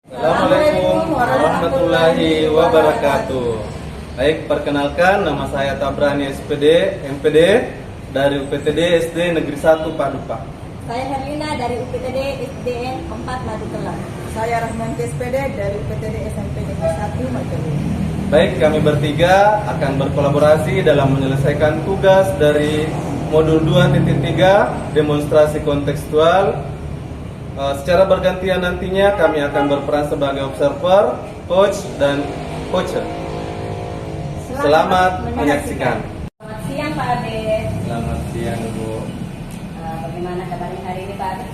Assalamualaikum warahmatullahi wabarakatuh. Baik, perkenalkan nama saya Tabrani SPD, MPD dari UPTD SD Negeri 1 Paduka. Saya Herlina dari UPTD SDN 4 Madukelang. Saya Rahmanti SPD dari UPTD SMP Negeri 1 Magelang. Baik, kami bertiga akan berkolaborasi dalam menyelesaikan tugas dari modul 2.3 demonstrasi kontekstual. Secara bergantian nantinya kami akan berperan sebagai observer, coach, dan coacher. Selamat menyaksikan. Selamat siang Pak Ade. Selamat siang Bu. Bagaimana kabarnya hari ini Pak Ade?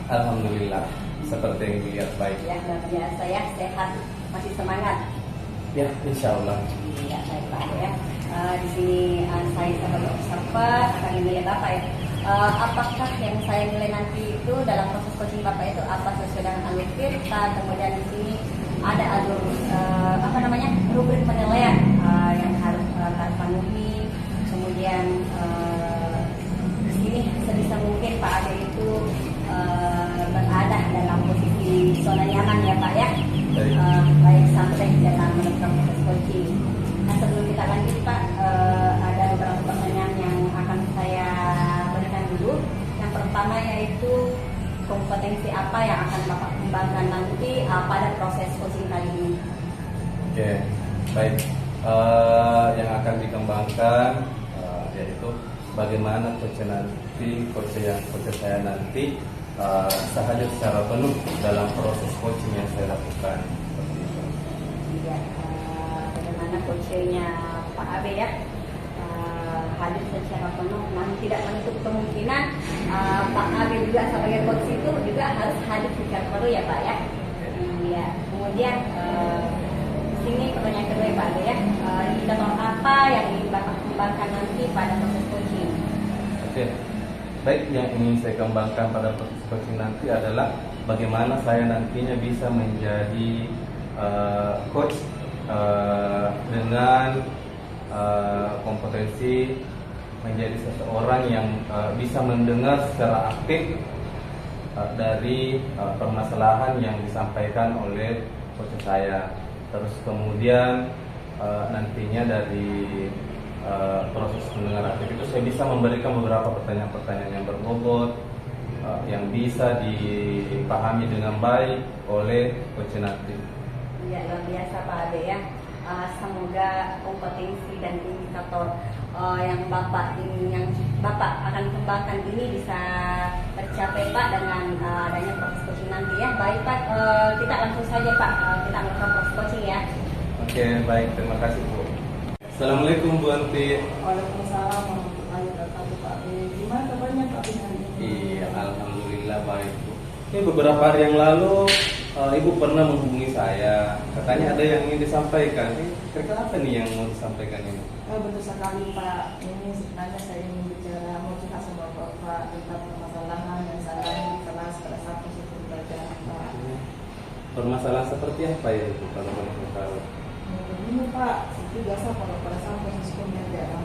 Alhamdulillah, seperti yang dilihat baik. Ya, luar biasa ya, sehat, masih semangat. Ya, insya Allah. Ya, baik Pak Ade ya. Di sini saya sebagai observer akan menilai Bapak ya. Apakah yang saya nilai nanti itu dalam proses coaching Bapak itu apa sesuai dengan alur kita, kemudian di sini ada alur rubrik penilaian yang harus penuhi, kemudian di sini sebisa mungkin Pak Ade itu berada dalam posisi zona nyaman ya Pak ya, baik sampai dalam menentukan proses coaching. Nah sebelum kita lanjut Pak, ada beberapa pertanyaan yang akan saya berikan dulu. Yang pertama yaitu kompetensi apa yang akan Bapak kembangkan nanti pada proses coaching kali ini? Oke, baik. Yang akan dikembangkan yaitu bagaimana coach saya nanti bisa hadir secara penuh dalam proses coaching yang saya lakukan. Ya, bagaimana coachnya Pak Abe ya? Hadir secara penuh, namun tidak menutup kemungkinan Pak Abe juga sebagai coach itu juga harus hadir secara penuh ya Pak ya. Ya, kemudian sini pertanyaan kedua ya Pak Abe ya, indikator apa yang ingin Bapak kembangkan nanti pada proses coaching? Oke, baik, yang ingin saya kembangkan pada proses coaching nanti adalah bagaimana saya nantinya bisa menjadi coach dengan kompetensi menjadi seseorang yang bisa mendengar secara aktif dari permasalahan yang disampaikan oleh coach saya. Terus kemudian nantinya dari proses mendengar aktif itu saya bisa memberikan beberapa pertanyaan-pertanyaan yang berbobot yang bisa dipahami dengan baik oleh coach nanti. Ya, luar biasa Pak Ade ya. Semoga kompetensi dan indikator yang Bapak akan kembangkan ini bisa tercapai Pak dengan adanya proses coaching nanti ya. Baik Pak, kita langsung saja Pak, kita melakukan proses coaching ya. Oke, baik, terima kasih Bu. Assalamualaikum Bu Anti. Waalaikumsalam warahmatullahi wabarakatuh Pak Ade. Gimana kabarnya Pak Ade hari ini? Iya, alhamdulillah baik Bu. Ini beberapa hari yang lalu Ibu pernah menghubungi saya, katanya ada yang ingin disampaikan. Kira-kira apa nih yang mau disampaikan ini? Betul sekali Pak, ini sebenarnya saya ingin bicara mau cerita sama Bapak tentang permasalahan yang saya alami di kelas pada saat proses pembelajaran Pak. Permasalahan seperti apa ya Ibu kalau boleh tahu? Ini Pak, seperti biasa kalau pada saat proses pembelajaran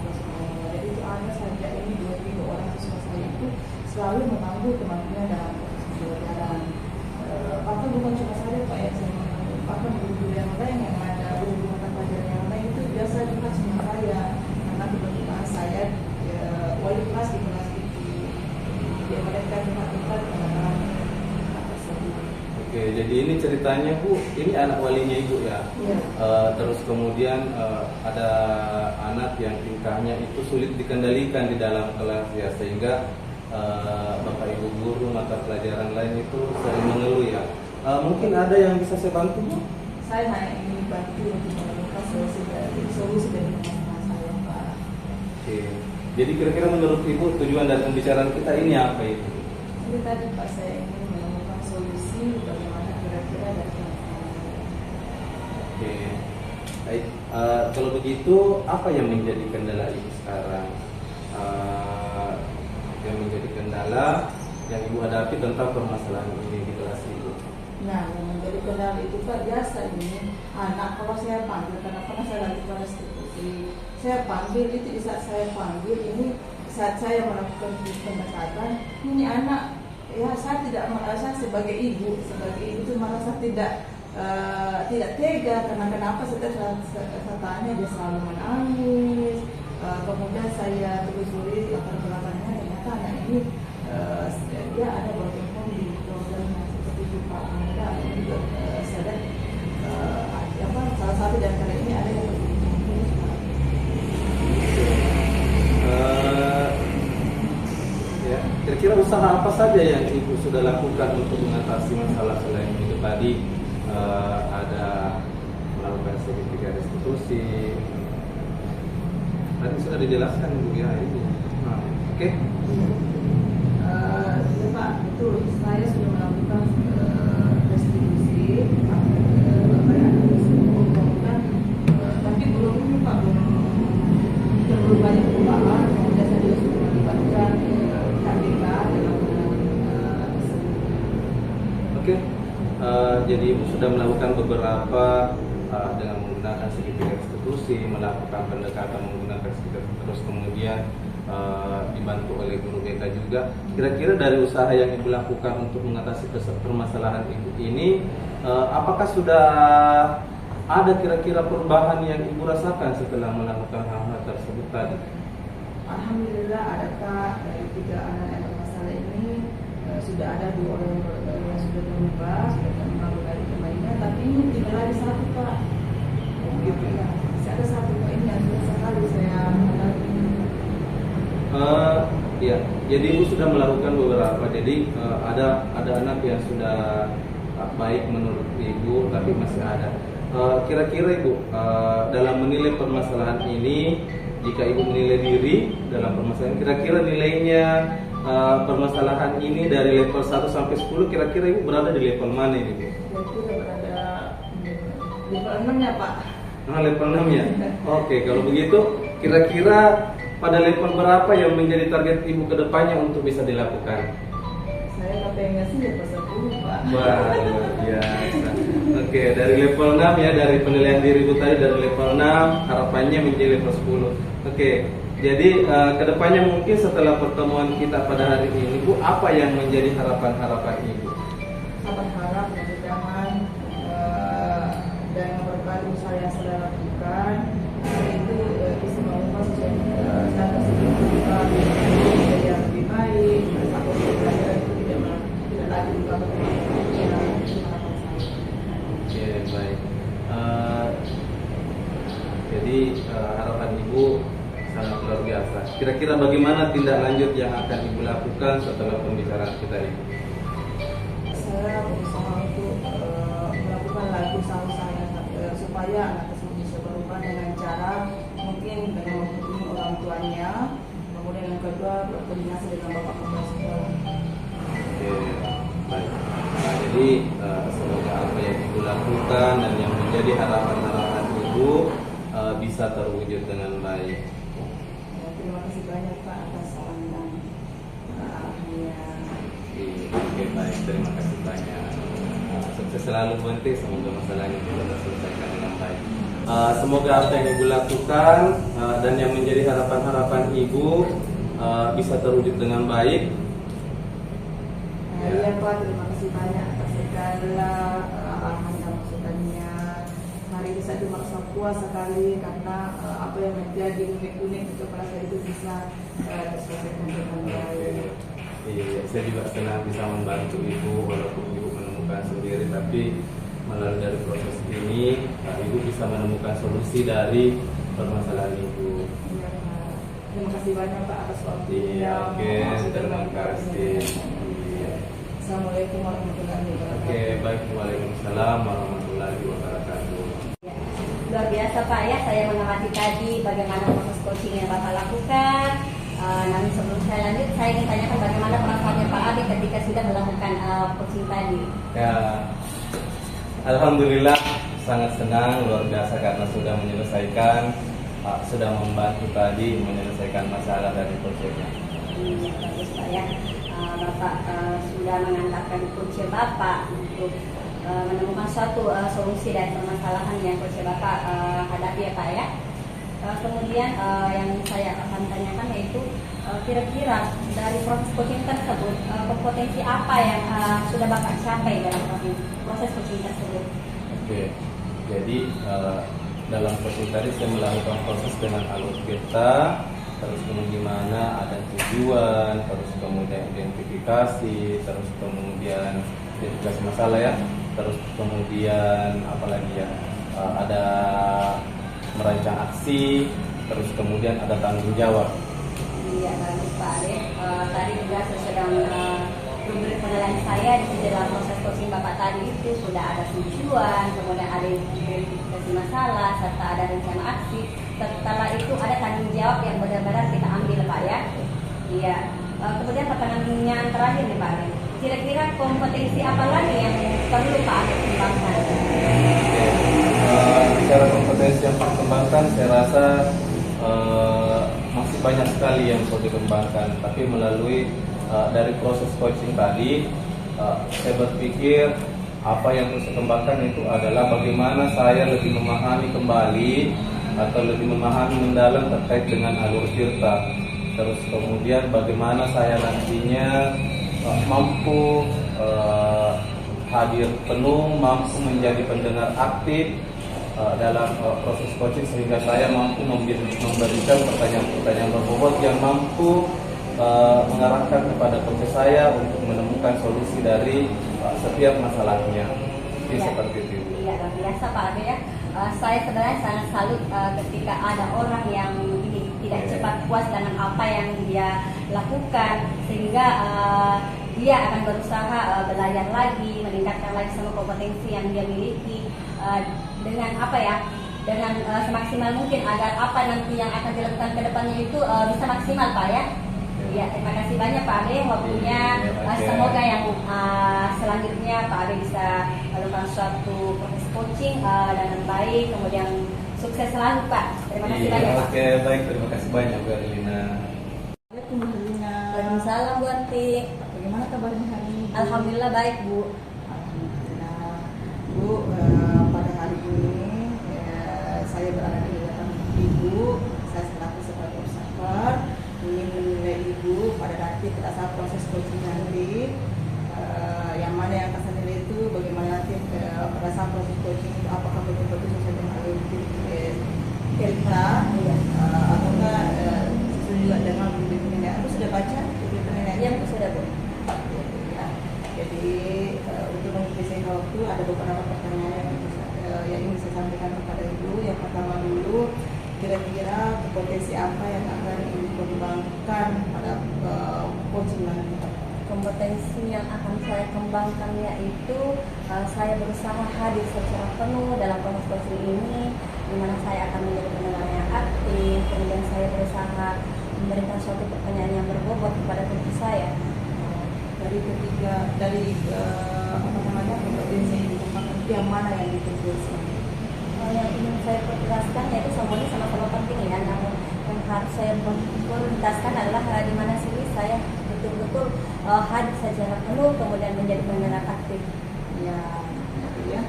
jadi itu ada saja ini 2-3 orang siswa saya itu selalu mengganggu teman-temannya dalam proses pembelajaran. Bahkan bukan cuma saya Pak yang saya mengganggu, bahkan guru yang lain yang ada guru mata pelajaran yang lain itu biasa juga sama saya, karena kebetulan saya wali kelas di kelas itu, dia mereka juga dekat dengan tersebut. Oke, jadi ini ceritanya Bu, ini anak walinya Ibu ya? Iya. Terus kemudian ada anak yang tingkahnya itu sulit dikendalikan di dalam kelas ya, sehingga Bapak Ibu guru mata pelajaran lain itu sering mengeluh ya. Mungkin ada yang bisa saya bantu Bu? Saya hanya ingin bantu untuk menemukan solusi dari masalah saya Pak. Oke. Jadi kira-kira menurut Ibu tujuan dari pembicaraan kita ini apa itu? Jadi tadi Pak saya ingin menemukan solusi bagaimana kira-kira dari masalah. Oke. Baik. Kalau begitu apa yang menjadi kendala Ibu sekarang? Yang menjadi kendala yang Ibu hadapi tentang permasalahan ini di kelas Ibu? Nah, yang menjadi kendala itu Pak biasa ini anak kalau saya panggil, karena pernah saya lakukan restitusi, saya panggil itu di saat saya panggil ini saat saya melakukan pendekatan ini anak ya saya tidak merasa sebagai ibu itu merasa tidak tega karena kenapa setelah saya tanya dia selalu menangis. Kemudian saya telusuri latar belakangnya, ternyata anak ini dia ada broken home di program yang seperti itu Pak. Kemudian ini juga sadar salah satu dari antara ini ada yang ya, kira-kira usaha apa saja yang Ibu sudah lakukan untuk mengatasi masalah selain itu tadi? Ada melakukan sertifikat restitusi. Tadi sudah dijelaskan Bu ya itu. Nah, oke. Ya Pak, betul. Saya sudah melakukan restitusi, tapi belum ini Pak, belum banyak perubahan. Kemudian saya juga sudah melibatkan KPK dalam tersebut. Oke. Jadi Ibu sudah melakukan beberapa dengan menggunakan sertifikat restitusi, melakukan pendekatan menggunakan sertifikat, terus kemudian dibantu oleh guru BK juga. Kira-kira dari usaha yang Ibu lakukan untuk mengatasi permasalahan Ibu ini, apakah sudah ada kira-kira perubahan yang Ibu rasakan setelah melakukan hal-hal tersebut tadi? Alhamdulillah ada Kak, dari 3 anak yang bermasalah ini sudah ada 2 orang yang sudah berubah, sudah kembali dari kemarinnya, tapi ini tinggal lagi 1 Pak. Gitu ya, masih ada 1 Pak, ini yang sudah sekali saya mengalami. Ya, jadi Ibu sudah melakukan beberapa. Jadi ada anak yang sudah baik menurut Ibu, tapi masih ada. Kira-kira Ibu dalam menilai permasalahan ini, jika Ibu menilai diri dalam permasalahan, kira-kira nilainya permasalahan ini dari level 1 sampai 10, kira-kira Ibu berada di level mana ini Bu? Jadi berada level 6 ya Pak. Nah, level 6 ya? Oke, kalau begitu kira-kira pada level berapa yang menjadi target Ibu ke depannya untuk bisa dilakukan? Saya kepengen sih level 10 Pak. Wah, luar biasa. Oke, dari level 6 ya, dari penilaian diri Ibu tadi dari level 6, harapannya menjadi level 10. Oke, jadi kedepannya mungkin setelah pertemuan kita pada hari ini Bu, apa yang menjadi harapan-harapan Ibu? Saya berharap mudah-mudahan dengan berbagai usaha yang saya lakukan itu bisa mengubah standar kehidupan menjadi yang lebih baik. Aku belajar itu tidak lagi melakukan harapan saya. Oke, baik. Jadi harapan Ibu sangat luar biasa. Kira-kira bagaimana tindak lanjut yang akan Ibu lakukan setelah pembicaraan kita ini? Saya berusaha untuk melakukan lagi usaha-usaha supaya anak tersebut bisa berubah dengan cara mungkin dengan menghubungi orang tuanya, kemudian yang kedua berkoordinasi dengan bapak kepala sekolah. Oke, baik. Nah, jadi semoga apa yang Ibu lakukan dan yang menjadi harapan-harapan Ibu bisa terwujud dengan baik. Ya, terima kasih banyak Pak atas saran dan arahnya. Oke, baik. Terima kasih banyak. Sukses selalu Bu Enti. Semoga masalahnya bisa terselesaikan dengan baik. Semoga apa yang Ibu lakukan dan yang menjadi harapan-harapan Ibu bisa terwujud dengan baik. Iya Pak, terima kasih banyak atas segala arahan dan masukannya. Hari ini saya merasa puas sekali karena apa yang menjadi unik-unik di kepala saya itu bisa terselesaikan dengan baik. Iya, saya juga senang bisa membantu Ibu walaupun Ibu menemukan sendiri, tapi melalui dari proses ini Ibu bisa menemukan solusi dari permasalahan Ibu. Iya Pak, terima kasih banyak Pak atas waktunya. Iya, oke, terima kasih. Assalamualaikum warahmatullahi wabarakatuh. Oke, baik. Waalaikumsalam warahmatullahi wabarakatuh. Ya, luar biasa Pak ya, saya mengamati tadi bagaimana proses coaching yang Bapak lakukan. Namun sebelum saya lanjut, saya ingin tanyakan bagaimana perasaannya Pak Adi ketika sudah melakukan coaching tadi. Ya, alhamdulillah sangat senang, luar biasa karena sudah menyelesaikan, sudah membantu tadi menyelesaikan masalah dari proyeknya. Bagus Pak ya. Bapak sudah mengantarkan kunci Bapak untuk menemukan suatu solusi dari permasalahan yang kunci Bapak hadapi ya Pak ya. Kemudian yang saya akan tanyakan yaitu kira-kira dari proses coaching tersebut kompetensi apa yang sudah Bapak capai dalam proses coaching tersebut? Oke, jadi dalam coaching tadi saya melakukan proses dengan alur peta, terus kemudian ada tujuan, terus kemudian identifikasi, terus kemudian identifikasi masalah ya, terus kemudian apalagi ya, ada merancang aksi, terus kemudian ada tanggung jawab. Iya, bagus Pak Ade. Tadi juga saya sedang memberi penilaian saya di dalam proses coaching Bapak tadi itu sudah ada tujuan, kemudian ada identifikasi masalah, serta ada rencana aksi. Setelah itu ada tanggung jawab yang benar-benar kita ambil Pak ya. Iya. Kemudian pertanyaan yang terakhir nih Pak Ade. Kira-kira kompetensi apa lagi yang perlu Pak Ade kembangkan? Bicara kompetensi yang perlu dikembangkan, saya rasa masih banyak sekali yang perlu dikembangkan. Tapi melalui dari proses coaching tadi, saya berpikir apa yang harus dikembangkan itu adalah bagaimana saya lebih memahami kembali atau lebih memahami mendalam terkait dengan alur tirta. Terus kemudian bagaimana saya nantinya mampu hadir penuh, mampu menjadi pendengar aktif dalam proses coaching, sehingga saya mampu memberikan pertanyaan-pertanyaan berbobot yang mampu mengarahkan kepada coach saya untuk menemukan solusi dari setiap masalahnya. Jadi Ya. seperti itu. Iya, luar biasa Pak Ade ya. Saya sebenarnya sangat salut ketika ada orang yang tidak cepat puas dengan apa yang dia lakukan, sehingga dia akan berusaha belajar lagi, meningkatkan lagi semua kompetensi yang dia miliki dengan apa ya, dengan semaksimal mungkin agar apa nanti yang akan dilakukan ke depannya itu bisa maksimal Pak ya. Ya, terima kasih banyak Pak Ade waktunya. Semoga yang selanjutnya Pak Ade bisa melakukan suatu proses coaching dengan baik, kemudian sukses selalu Pak. Terima kasih banyak Pak. Oke, baik, terima kasih banyak Bu Erlina. Assalamualaikum Bu Lina. Waalaikumsalam Bu Anti. Bagaimana kabarnya hari ini? Alhamdulillah baik Bu. Alhamdulillah. Bu, pada hari ini saya berada di hadapan Ibu. Saya selaku sebagai observer ingin menilai Ibu pada nanti pada saat proses coaching nanti, yang mana yang akan saya nilai itu bagaimana nanti pada saat proses coaching itu apakah betul-betul sesuai dengan alur cerita atau enggak sesuai juga dengan buku penilaian. Aku sudah baca buku penilaian? Iya Bu, sudah Bu. Ya. Jadi untuk mengisi waktu ada beberapa pertanyaan yang ingin saya sampaikan kepada Ibu. Yang pertama dulu, kira-kira potensi apa yang akan dikembangkan pada coaching nanti? Kompetensi yang akan saya kembangkan yaitu saya berusaha hadir secara penuh dalam proses coaching ini, di mana saya akan menjadi pendengar yang aktif, kemudian saya berusaha memberikan suatu pertanyaan yang berbobot kepada coach saya. Dari ketiga, kompetensi yang dikembangkan itu yang mana yang ditegaskan? Yang ingin saya perjelaskan yaitu semuanya sama-sama penting ya, namun yang harus saya prioritaskan adalah di mana sini saya betul-betul hadir secara penuh, kemudian menjadi pendengar aktif. Ya, ya.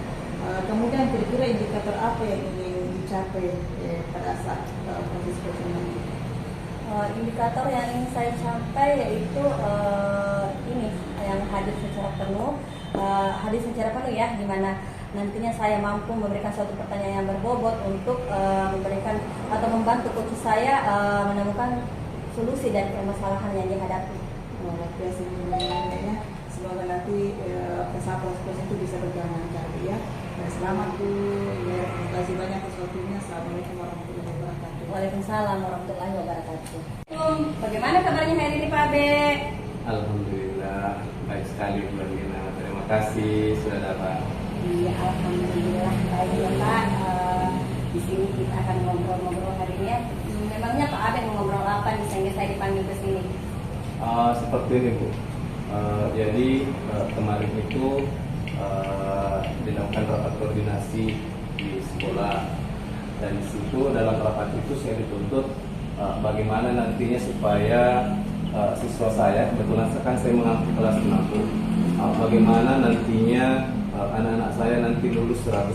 Kemudian kira-kira indikator apa yang ingin dicapai pada saat proses coaching nanti? Indikator yang ingin saya capai yaitu ini yang hadir secara penuh, ya, di mana nantinya saya mampu memberikan suatu pertanyaan yang berbobot untuk memberikan atau membantu coach saya menemukan solusi dari permasalahan yang dihadapi. Luar biasa ya. Semoga nanti saat proses itu bisa berjalan lancar ya. Dan selamat Bu. Ya, terima kasih banyak atas waktunya. Assalamualaikum warahmatullahi wabarakatuh. Waalaikumsalam warahmatullahi wabarakatuh. Bagaimana kabarnya hari ini Pak Abe? Alhamdulillah, baik sekali Bu Erlina. Terima kasih sudah datang. Iya, alhamdulillah baik ya Pak. Di sini kita akan ngobrol-ngobrol hari ini ya. Memangnya Pak Abe mau ngobrol apa nih sehingga saya dipanggil ke sini? Seperti ini Bu. Jadi kemarin itu dilakukan rapat koordinasi di sekolah. Dari situ dalam rapat itu saya dituntut bagaimana nantinya supaya siswa saya, kebetulan sekarang saya mengampu kelas 6, bagaimana nantinya anak-anak saya nanti lulus 100%,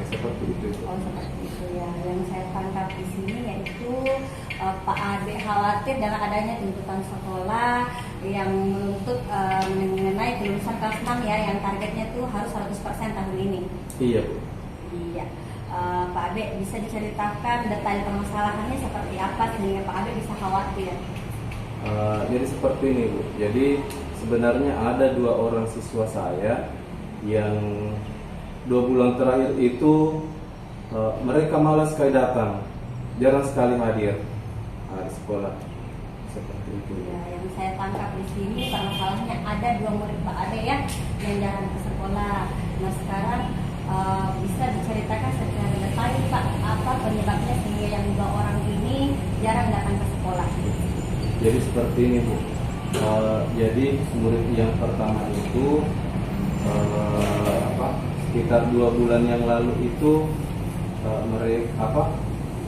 seperti itu. Oh seperti itu ya. Yang saya tangkap di sini yaitu Pak Ade khawatir dengan adanya tuntutan sekolah yang menuntut mengenai kelulusan kelas 6 ya, yang targetnya tuh harus 100% tahun ini. Iya, Bu. Iya. Pak Ade bisa diceritakan detail permasalahannya seperti apa sehingga Pak Ade bisa khawatir? Jadi seperti ini, Bu. Jadi sebenarnya ada 2 orang siswa saya yang 2 bulan terakhir itu mereka malas sekali datang, jarang sekali hadir di sekolah, seperti itu. Ya, yang saya tangkap di sini permasalahannya ada 2 murid Pak Ade ya yang jarang ke sekolah. Nah sekarang bisa diceritakan secara detail Pak, apa penyebabnya sehingga yang 2 orang ini jarang datang ke sekolah? Jadi seperti ini, Bu. Jadi murid yang pertama itu sekitar 2 bulan yang lalu itu mereka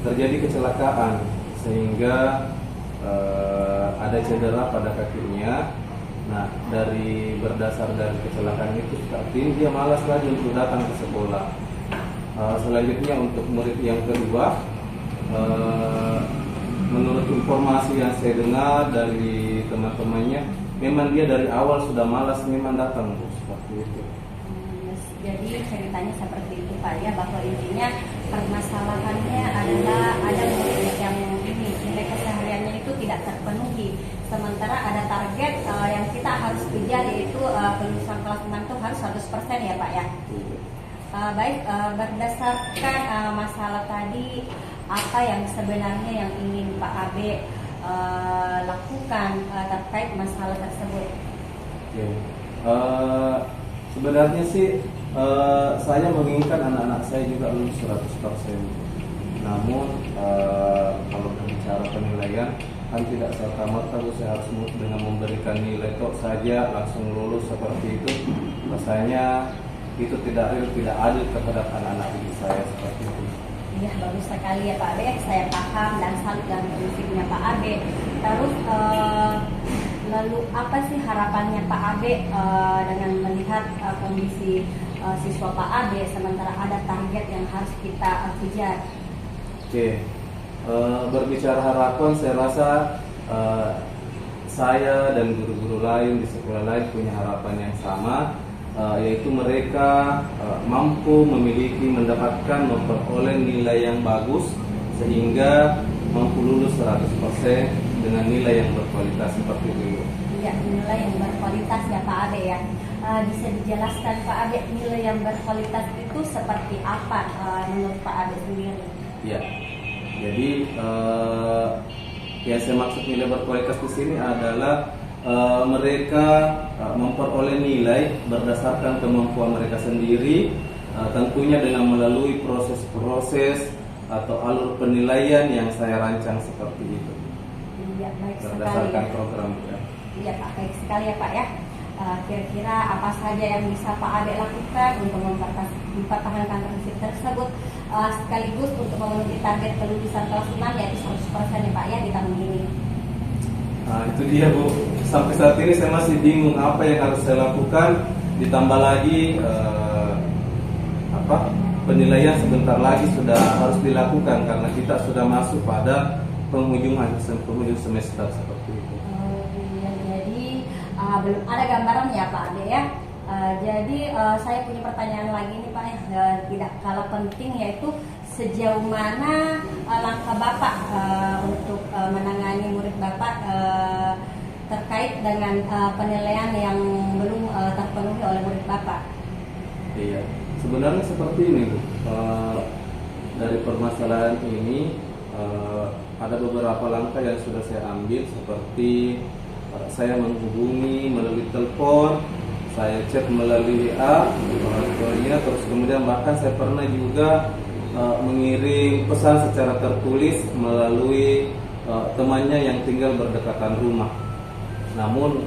terjadi kecelakaan sehingga ada cedera pada kakinya. Nah, berdasar dari kecelakaan itu artinya dia malas lagi untuk datang ke sekolah. Selanjutnya untuk murid yang kedua, menurut informasi yang saya dengar dari teman-temannya, memang dia dari awal sudah malas memang datang, Bu, seperti itu. Jadi ceritanya seperti itu Pak ya, bahwa intinya permasalahannya adalah ada murid yang ini nilai kesehariannya itu tidak terpenuhi, sementara ada target yang kita harus kejar yaitu kelulusan kelas 6 itu harus 100% ya Pak ya. Baik, berdasarkan masalah tadi, apa yang sebenarnya yang ingin Pak Abe lakukan terkait masalah tersebut? Sebenarnya sih saya menginginkan anak-anak saya juga lulus 100%. Namun kalau berbicara penilaian kan tidak serta-merta saya harus dengan memberikan nilai tok saja langsung lulus seperti itu. Rasanya itu tidak adil terhadap anak-anak didik saya seperti itu. Iya, bagus sekali ya Pak Abe, saya paham dan salut dengan prinsipnya Pak Abe. Terus lalu apa sih harapannya Pak Abe dengan melihat kondisi siswa Pak Abe sementara ada target yang harus kita kejar? Oke, berbicara harapan, saya rasa saya dan guru-guru lain di sekolah lain punya harapan yang sama, yaitu mereka mampu mendapatkan memperoleh nilai yang bagus sehingga mampu lulus 100% dengan nilai yang berkualitas seperti itu. Iya, nilai yang berkualitas ya Pak Abe ya. Bisa dijelaskan Pak Abe nilai yang berkualitas itu seperti apa menurut Pak Abe sendiri? Ya, jadi yang saya maksud nilai berkualitas di sini adalah mereka memperoleh nilai berdasarkan kemampuan mereka sendiri, tentunya dengan melalui proses-proses atau alur penilaian yang saya rancang seperti itu. Iya, baik berdasarkan sekali. Program ya. Iya Pak, baik sekali ya Pak ya. Kira-kira apa saja yang bisa Pak Abe lakukan untuk mempertahankan prinsip tersebut sekaligus untuk memenuhi target kelulusan kelas 6 yaitu 100% ya Pak ya di tahun ini? Nah itu dia Bu, sampai saat ini saya masih bingung apa yang harus saya lakukan, ditambah lagi penilaian sebentar lagi sudah harus dilakukan karena kita sudah masuk pada penghujung semester seperti itu. Jadi belum ada gambaran ya Pak Ade ya. Jadi saya punya pertanyaan lagi nih Pak, tidak kalah penting, yaitu sejauh mana langkah Bapak untuk menangani murid Bapak terkait dengan penilaian yang belum terpenuhi oleh murid Bapak? Iya, sebenarnya seperti ini Bu. Dari permasalahan ini ada beberapa langkah yang sudah saya ambil, seperti saya menghubungi melalui telepon, saya chat melalui WA orang tuanya, terus kemudian bahkan saya pernah juga mengirim pesan secara tertulis melalui temannya yang tinggal berdekatan rumah. Namun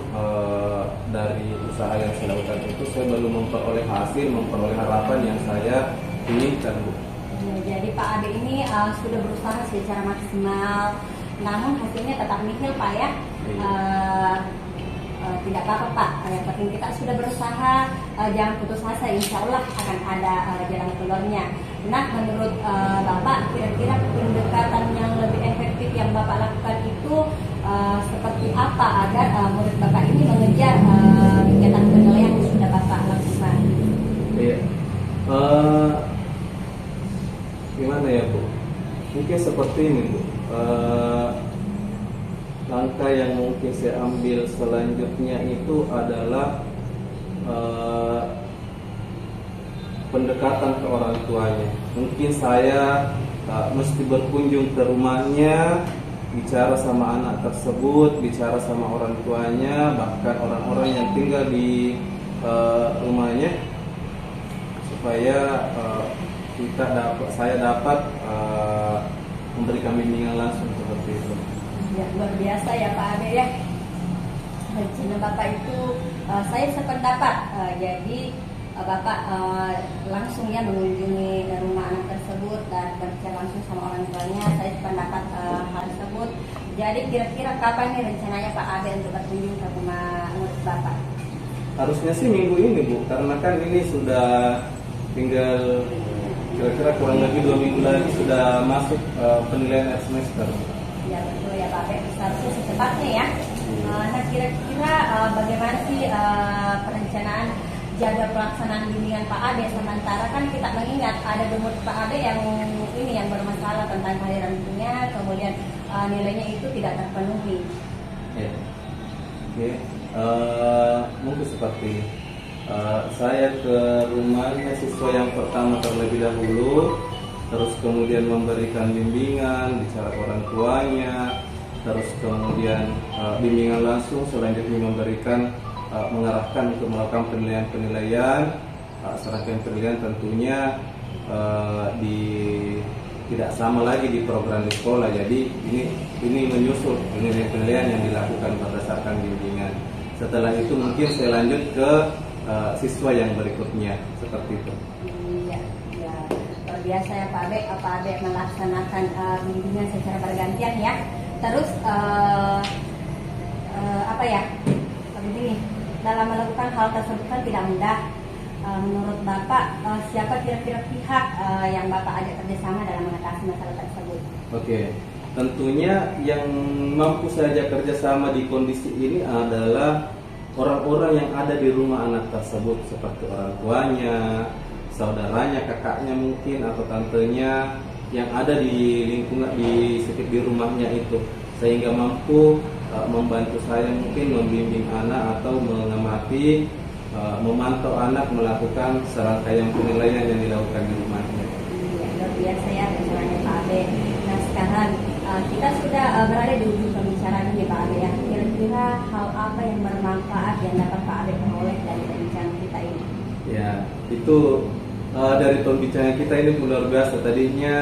dari usaha yang saya lakukan itu saya belum memperoleh hasil, memperoleh harapan yang saya inginkan Bu. Jadi Pak Ade ini sudah berusaha secara maksimal, namun hasilnya tetap nihil Pak ya. Tidak apa-apa Pak, yang penting kita sudah berusaha, jangan putus asa, insya Allah akan ada jalan keluarnya. Nah menurut Bapak, kira-kira pendekatan yang lebih efektif yang Bapak Gimana ya Bu? Mungkin seperti ini Bu. Langkah yang mungkin saya ambil selanjutnya itu adalah pendekatan ke orang tuanya. Mungkin saya mesti berkunjung ke rumahnya, bicara sama anak tersebut, bicara sama orang tuanya, bahkan orang-orang yang tinggal di rumahnya, supaya saya dapat memberikan bimbingan langsung seperti itu. Ya, luar biasa ya Pak Ade ya. Rencana Bapak itu saya sependapat. Jadi Bapak langsung ya mengunjungi rumah anak tersebut dan berbicara langsung sama orang tuanya. Saya sependapat hal tersebut. Jadi kira-kira kapan nih rencananya Pak Ade untuk berkunjung ke rumah murid Bapak? Harusnya sih minggu ini Bu, karena kan ini sudah tinggal kira-kira kurang lebih 2 minggu lagi sudah masuk penilaian akhir semester. Ya betul ya Pak Ade, seharusnya secepatnya ya. Nah kira-kira bagaimana sih perencanaan jaga pelaksanaan bimbingan Pak Ade? Sementara kan kita mengingat ada murid Pak Ade yang ini yang bermasalah tentang kehadirannya, kemudian nilainya itu tidak terpenuhi. Ya. Oke. Mungkin seperti saya ke rumahnya siswa yang pertama terlebih dahulu, terus kemudian memberikan bimbingan, bicara orang tuanya, terus kemudian bimbingan langsung, selanjutnya memberikan mengarahkan untuk melakukan penilaian. Serangkaian penilaian tentunya tidak sama lagi di program di sekolah. Jadi ini menyusul penilaian yang dilakukan berdasarkan bimbingan. Setelah itu mungkin saya lanjut ke siswa yang berikutnya seperti itu. Iya, ya luar biasa ya Pak Ade melaksanakan bimbingan secara bergantian ya. Terus apa ya? Begini, dalam melakukan hal tersebut kan tidak mudah. Menurut Bapak, siapa kira-kira pihak yang Bapak ajak kerjasama dalam mengatasi masalah tersebut? Oke, tentunya yang mampu saja kerjasama di kondisi ini adalah orang-orang yang ada di rumah anak tersebut, seperti orang tuanya, saudaranya, kakaknya mungkin, atau tantenya yang ada di lingkungan di rumahnya itu, sehingga mampu membantu saya mungkin membimbing anak atau mengamati, memantau anak melakukan serangkaian penilaian yang dilakukan di rumahnya. Ya, luar biasa ya rencananya Pak Ade. Nah sekarang kita sudah berada di ujung pembicaraan ini Pak Ade ya. Kira-kira hal apa yang bermanfaat yang dapat Pak Ade peroleh dari pembicaraan kita ini? Ya, itu dari pembicaraan kita ini luar biasa. Tadinya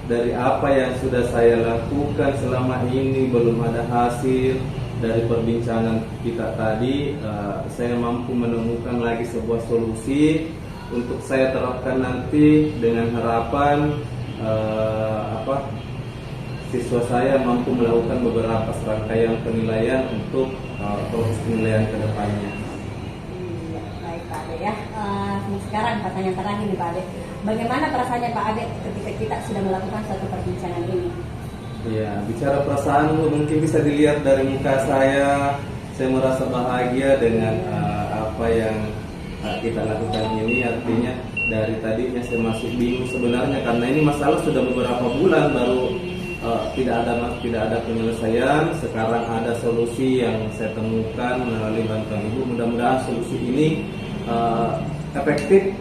dari apa yang sudah saya lakukan selama ini belum ada hasil. Dari perbincangan kita tadi, saya mampu menemukan lagi sebuah solusi untuk saya terapkan nanti, dengan harapan siswa saya mampu melakukan beberapa serangkaian penilaian untuk proses penilaian ke depannya. Baik Pak Ade ya. Sekarang pertanyaan terakhir nih Pak Ade. Bagaimana perasaannya Pak Ade ketika kita sudah melakukan suatu perbincangan ini? Ya, bicara perasaan mungkin bisa dilihat dari muka saya. Saya merasa bahagia dengan apa yang kita lakukan ini. Artinya dari tadinya saya masih bingung sebenarnya, karena ini masalah sudah beberapa bulan baru tidak ada penyelesaian. Sekarang ada solusi yang saya temukan melalui bantuan Ibu. Mudah-mudahan solusi ini efektif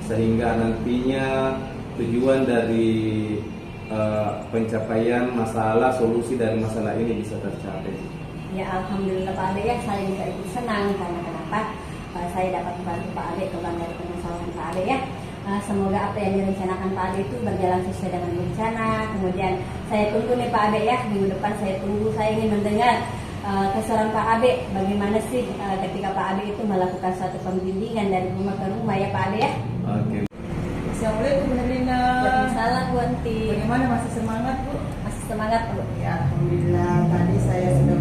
sehingga nantinya tujuan dari pencapaian masalah, solusi dari masalah ini bisa tercapai. Ya Alhamdulillah Pak Ade ya, saya juga ikut senang karena kenapa saya dapat membantu Pak Ade keluar dari permasalahan Pak Ade ya. Semoga apa yang direncanakan Pak Ade itu berjalan sesuai dengan rencana. Kemudian saya tunggu nih Pak Ade ya, minggu depan saya tunggu, saya ingin mendengar keseruan Pak Ade bagaimana sih ketika Pak Ade itu melakukan suatu pembimbingan dari rumah ke rumah ya Pak Ade ya. Oke. Assalamualaikum Bu Herlina. Waalaikumsalam Bu Anti. Bagaimana, masih semangat Bu? Masih semangat Bu. Ya Alhamdulillah, tadi saya sudah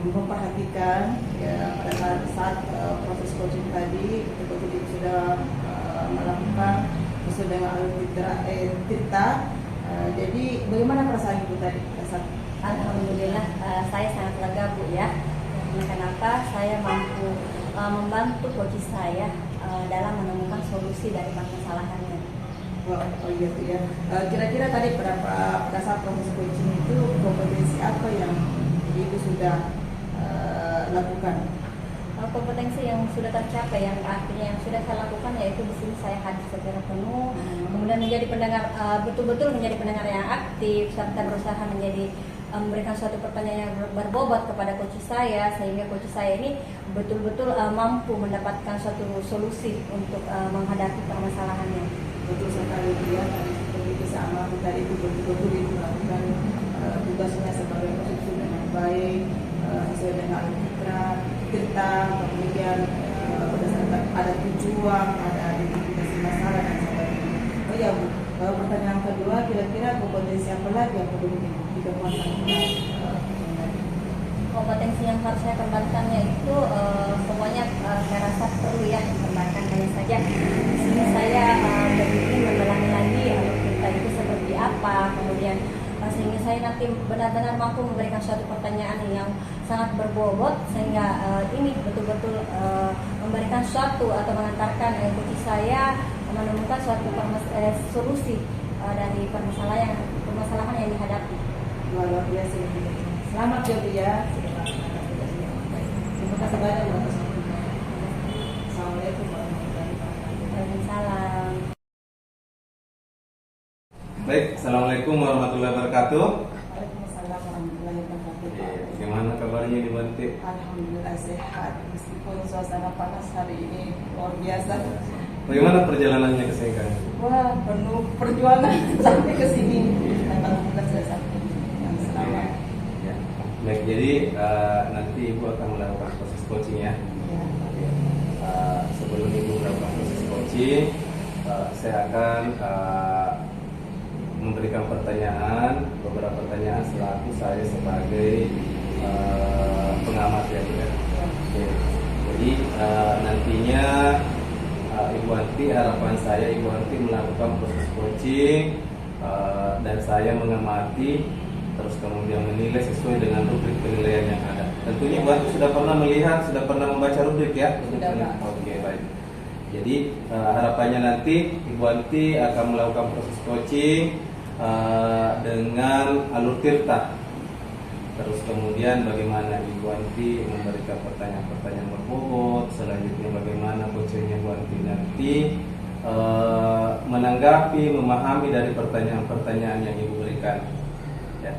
memperhatikan ya pada saat proses coaching tadi, betul-betul sudah melakukan sesuai dengan alur Tirta. Jadi bagaimana perasaan Ibu tadi? Alhamdulillah saya sangat lega Bu ya. Karena kenapa saya mampu membantu coach saya dalam menemukan solusi dari permasalahannya. Oh iya tuh ya. Kira-kira tadi pada saat proses coaching itu kompetensi apa yang Ibu sudah lakukan? Kompetensi yang sudah tercapai, yang artinya yang sudah saya lakukan yaitu di sini saya hadir secara penuh, kemudian menjadi pendengar, betul-betul menjadi pendengar yang aktif, serta berusaha menjadi memberikan suatu pertanyaan yang berbobot kepada coach saya, sehingga coach saya ini betul-betul mampu mendapatkan suatu solusi untuk menghadapi permasalahannya. Betul sekali ya, seperti bisa amati tadi itu betul-betul Ibu melakukan tugasnya sebagai konsultan dengan baik, sesuai dengan kita, kemudian berdasarkan ada tujuan, ada identifikasi masalah dan sebagainya. Oh ya Bu, pertanyaan kedua, kira-kira kompetensi apa lagi yang perlu dikembangkan? Kompetensi yang harus saya kembangkan yaitu semuanya saya rasa perlu ya dikembangkan, hanya saja di sini saya ingin mendalangi lagi kita itu seperti apa, kemudian sehingga saya nanti benar-benar mampu memberikan suatu pertanyaan yang sangat berbobot, sehingga ini betul-betul memberikan suatu atau mengantarkan coach saya menemukan suatu solusi dari permasalahan yang dihadapi. Luar biasa. Selamat ya Bu ya. Terima kasih banyak Bu atas waktunya. Assalamualaikum warahmatullahi wabarakatuh. Waalaikumsalam. Baik, assalamualaikum warahmatullahi wabarakatuh. Waalaikumsalam warahmatullahi wabarakatuh. Gimana kabarnya di Banti? Alhamdulillah sehat, meskipun suasana panas hari ini luar biasa. Bagaimana perjalanannya ke sini kan? Wah, penuh perjuangan sampai ke sini. Alhamdulillah saya sampai yang selamat. Ya. Baik, jadi nanti Ibu akan melakukan proses coaching ya. Ya. Sebelum Ibu melakukan proses coaching, saya akan memberikan beberapa pertanyaan selaku saya sebagai pengamat ya Bu ya. Oke. Jadi nantinya Ibu Anti, harapan saya Ibu Anti melakukan proses coaching dan saya mengamati, terus kemudian menilai sesuai dengan rubrik penilaian yang ada. Tentunya Ibu Anti sudah pernah melihat, sudah pernah membaca rubrik ya? Sudah, Pak. Oke, baik. Jadi harapannya nanti Ibu Anti akan melakukan proses coaching dengan alur tirta. Terus kemudian bagaimana Ibu Anti memberikan pertanyaan-pertanyaan berbobot. Selanjutnya bagaimana coachingnya Ibu Anti nanti menanggapi, memahami dari pertanyaan-pertanyaan yang Ibu berikan. Ya.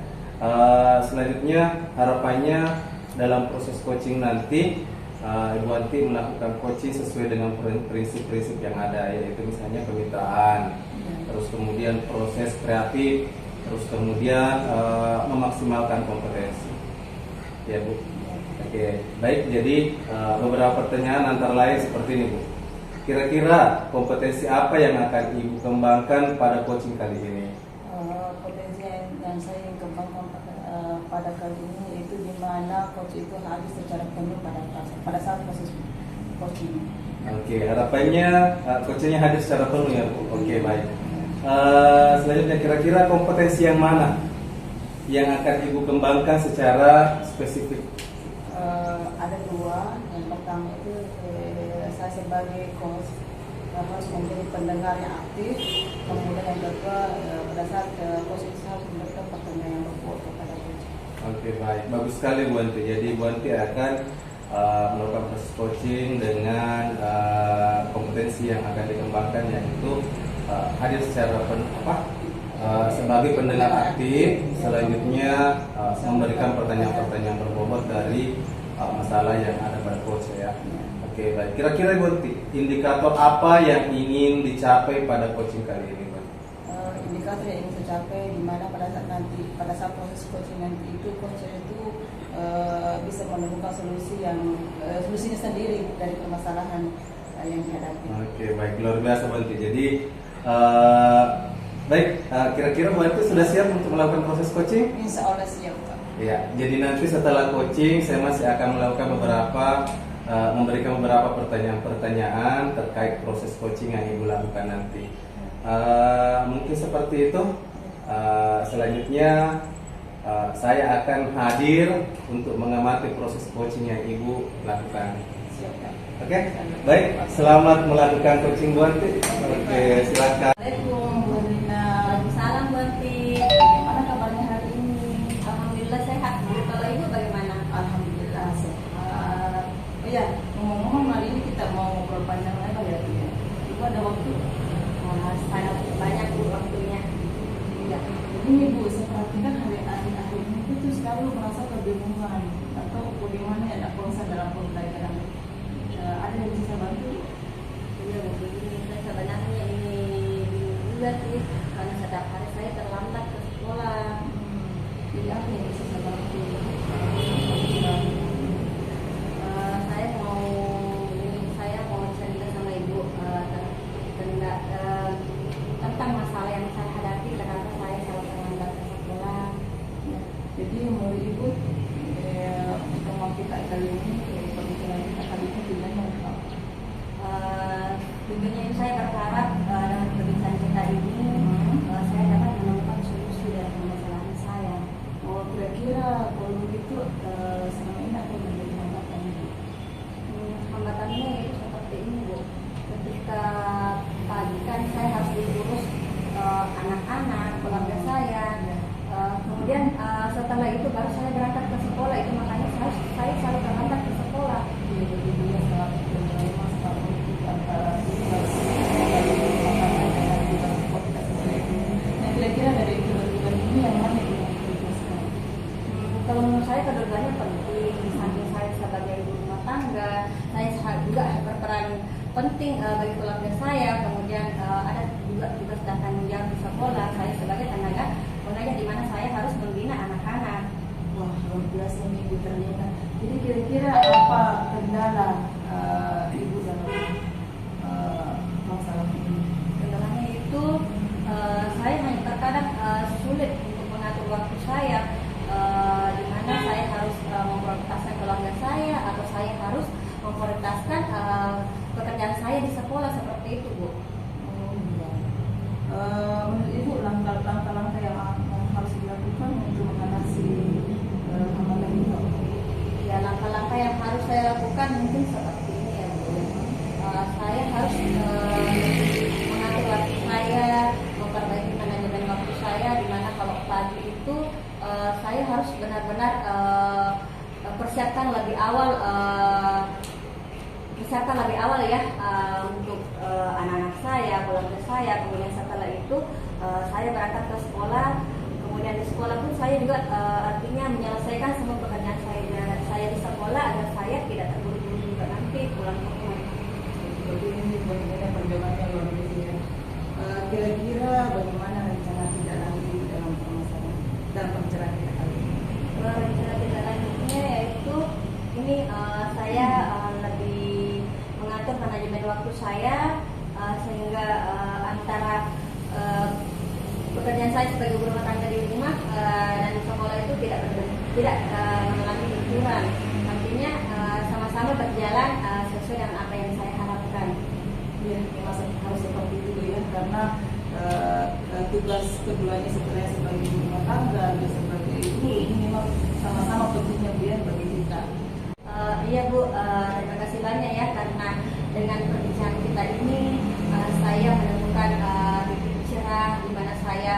Selanjutnya harapannya dalam proses coaching nanti Ibu Anti melakukan coaching sesuai dengan prinsip-prinsip yang ada, yaitu misalnya kemitraan, terus kemudian proses kreatif, terus kemudian memaksimalkan kompetensi. Ya Bu. Oke, baik. Jadi beberapa pertanyaan antara lain seperti ini Bu. Kira-kira kompetensi apa yang akan Ibu kembangkan pada coaching kali ini? Potensi yang saya ingin kembangkan pada kali ini yaitu di mana coach itu hadir secara penuh pada saat proses coaching. Oke, harapannya coachingnya hadir secara penuh ya Bu. Oke, baik. Selanjutnya kira-kira kompetensi yang mana yang akan Ibu kembangkan secara spesifik? Ada dua. Yang pertama itu saya sebagai coach harus menjadi pendengar yang aktif. Kemudian yang kedua pada saat coach itu harus memberikan pertanyaan yang berbobot kepada coach. Oke, baik, bagus sekali Bu Anti. Jadi Bu Anti akan melakukan proses coaching dengan kompetensi yang akan dikembangkan, yaitu hadir secara sebagai pendengar aktif. Selanjutnya memberikan pertanyaan-pertanyaan berbobot dari masalah yang ada pada coach ya. Oke, baik. Kira-kira Bu Anti, indikator apa yang ingin dicapai pada coaching kali ini Bu? Indikator yang ingin tercapai di mana pada saat proses coaching nanti itu coach itu bisa menemukan solusinya sendiri dari permasalahan yang dihadapi. Oke, baik, luar biasa Bu Anti. Jadi baik, kira-kira Bu Anti sudah siap untuk melakukan proses coaching? Insya Allah siap Pak. Ya, jadi nanti setelah coaching saya masih akan melakukan memberikan beberapa pertanyaan-pertanyaan terkait proses coaching yang Ibu lakukan nanti. Mungkin seperti itu. Selanjutnya saya akan hadir untuk mengamati proses coaching yang Ibu lakukan. Siap Pak. Oke, baik. Selamat melakukan coaching Bu Anti. Oke, silakan. Assalamualaikum ini Bu, saya perhatikan hari-hari ini itu selalu merasa kebingungan atau bagaimana ada konsen dalam pembelajaran. Ada yang bisa saya bantu? Iya Bu, begini saya sebenarnya ini bingung juga sih karena setiap hari saya terlambat ke sekolah. Jadi apa yang bisa saya bantu? Saya mau cerita sama Ibu tentang masalah yang saya hadapi kenapa saya selalu terlambat ke sekolah. Ya, jadi menurut Ibu pertemuan kita kali ini, pembicaraan kita kali ini tujuannya apa? Tentunya saya berharap dengan perbincangan kita ini saya dapat menemukan solusi dari permasalahan saya. Oh, kira-kira kalau begitu selama ini apa yang menjadi hambatan Ibu? Hambatannya itu seperti ini Bu. Ketika pagi kan saya harus diurus anak-anak, keluarga saya. Kemudian setelah itu baru saya berangkat ke sekolah. Itu makanya saya selalu terlambat ke sekolah. Jadi dia salah satu masalah politik antara nah, kira-kira dari kedua-dua ini yang mana yang diprioritaskan? Kalau menurut saya kedua-duanya penting. Di samping saya sebagai ibu rumah tangga, saya juga berperan penting bagi keluarga saya. Kemudian ada juga tugas dan tanggung jawab di sekolah. Saya sebagai tenaga pengajar di mana saya harus membina anak-anak. Wah, luar biasa nih Ibu ternyata. Jadi kira-kira apa kendala Ibu dalam masalah ini? Kendalanya itu saya hanya terkadang sulit untuk mengatur waktu saya, di mana saya harus memprioritaskan keluarga saya atau saya harus memprioritaskan pekerjaan saya di sekolah seperti itu Bu. Oh, iya. Menurut Ibu langkah-langkah yang harus dilakukan untuk mengatasi hambatan ini apa? Ya, langkah-langkah yang harus saya lakukan mungkin seperti ini ya Bu. Saya harus mengatur waktu saya, memperbaiki manajemen waktu saya, di mana kalau pagi itu saya harus benar-benar persiapkan lebih awal ya untuk anak-anak saya, keluarga saya. Kemudian setelah itu saya berangkat ke sekolah. Kemudian di sekolah pun saya juga artinya menyelesaikan semua pekerjaan saya di sekolah agar saya tidak terburu-buru juga nanti pulang ke rumah. Jadi ini benar-benar perjuangannya luar biasa. Kira-kira bagaimana rencana tidak lanjut dalam permasalahan dan pembicaraan kita kali ini? Rencana tidak lanjutnya yaitu ini saya lebih mengatur manajemen waktu saya sehingga antara pekerjaan saya sebagai ibu rumah tangga di rumah dan di sekolah itu tidak mengalami benturan. Artinya sama-sama berjalan sesuai dengan apa yang saya harapkan. Ya, harus seperti itu ya, karena tugas keduanya sebagai ibu rumah tangga dan sebagai ibu ini memang sama-sama pentingnya biar bagi kita. Iya Bu, terima kasih banyak ya karena dengan perbincangan kita ini saya menemukan titik cerah di mana saya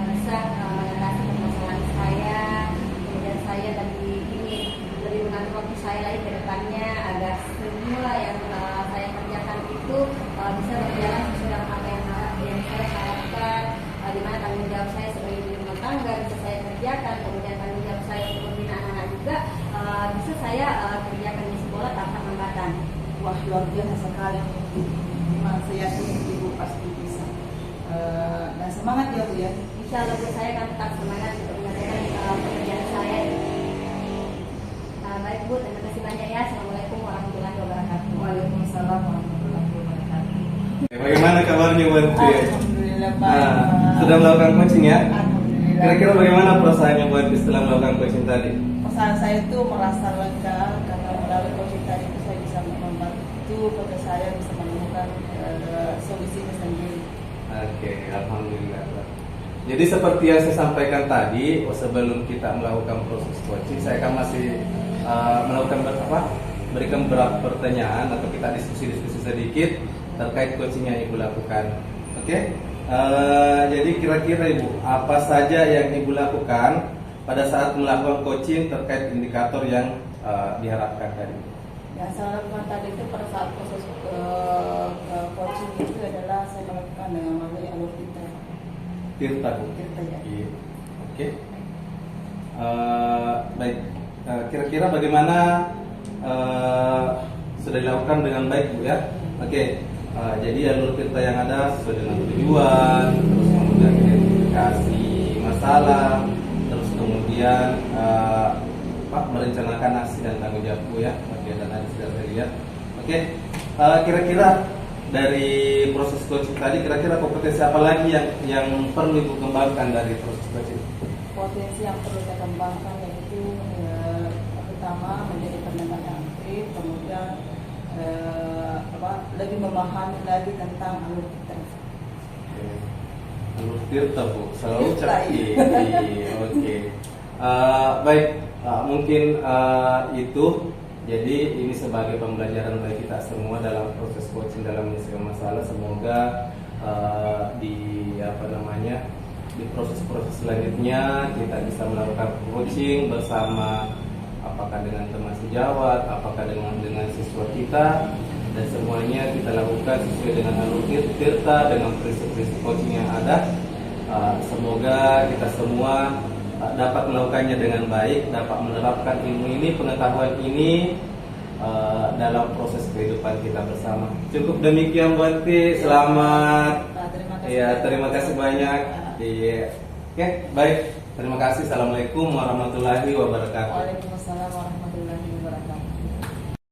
bisa mengatasi permasalahan saya. Kemudian saya lebih mengatur waktu saya lagi ke depannya agar semua yang saya kerjakan itu bisa berjalan sesuai dengan apa yang saya harapkan. Di mana tanggung jawab saya sebagai ibu rumah tangga bisa saya kerjakan, kemudian tanggung jawab saya untuk membina anak-anak juga bisa saya kerjakan di sekolah tanpa hambatan. Wah, luar biasa sekali. Memang saya yakin Ibu pasti bisa. Dan semangat ya Bu ya. Insya Allah Bu, saya akan tetap semangat untuk mengerjakan pekerjaan saya. Baik Bu, terima kasih banyak ya. Assalamualaikum warahmatullahi wabarakatuh. Waalaikumsalam warahmatullahi wabarakatuh. Bagaimana kabarnya buat Alhamdulillah baik. sudah melakukan coaching ya? Alhamdulillah. Kira-kira bagaimana perasaannya buat setelah melakukan coaching tadi? Perasaan saya itu merasa lega karena melalui coaching tadi itu saya bisa membantu kepada saya bisa menemukan solusinya sendiri. Oke, alhamdulillah. Jadi seperti yang saya sampaikan tadi, sebelum kita melakukan proses coaching, saya akan masih berikan beberapa pertanyaan atau kita diskusi sedikit terkait coaching yang Ibu lakukan. Oke? Jadi kira-kira Ibu, apa saja yang Ibu lakukan pada saat melakukan coaching terkait indikator yang diharapkan tadi? Yang saya lakukan tadi itu pada saat proses coaching itu adalah saya melakukan dengan melalui alur kita. Tirta, Bu. Tirta, ya. Iya. Oke. Baik. Kira-kira bagaimana sudah dilakukan dengan baik, Bu ya? Oke. Jadi alur Tirta yang ada sesuai dengan tujuan, terus kemudian identifikasi masalah, terus kemudian Pak merencanakan aksi dan tanggung jawab, Bu ya. Oke, dan tadi sudah saya lihat. Oke. Kira-kira dari proses coaching tadi, kira-kira kompetensi apa lagi yang perlu Ibu kembangkan dari proses coaching? Potensi yang perlu saya kembangkan yaitu pertama menjadi pendengar yang aktif, kemudian lebih memahami lagi tentang alur Tirta. Alur Tirta, Bu, selalu Tirta, cantik. Oke. Baik, mungkin itu. Jadi ini sebagai pembelajaran bagi kita semua dalam proses coaching dalam menyelesaikan masalah. Semoga di proses-proses selanjutnya kita bisa melakukan coaching bersama, apakah dengan teman sejawat, apakah dengan siswa kita, dan semuanya kita lakukan sesuai dengan alur Tirta, dengan prinsip-prinsip coaching yang ada. Semoga kita semua dapat melakukannya dengan baik, dapat menerapkan ilmu ini, pengetahuan ini dalam proses kehidupan kita bersama. Cukup demikian, Bu Anti. Selamat. Terima kasih. Ya, terima kasih banyak. Iya. Oke, baik. Terima kasih. Assalamualaikum warahmatullahi wabarakatuh. Waalaikumsalam warahmatullahi wabarakatuh.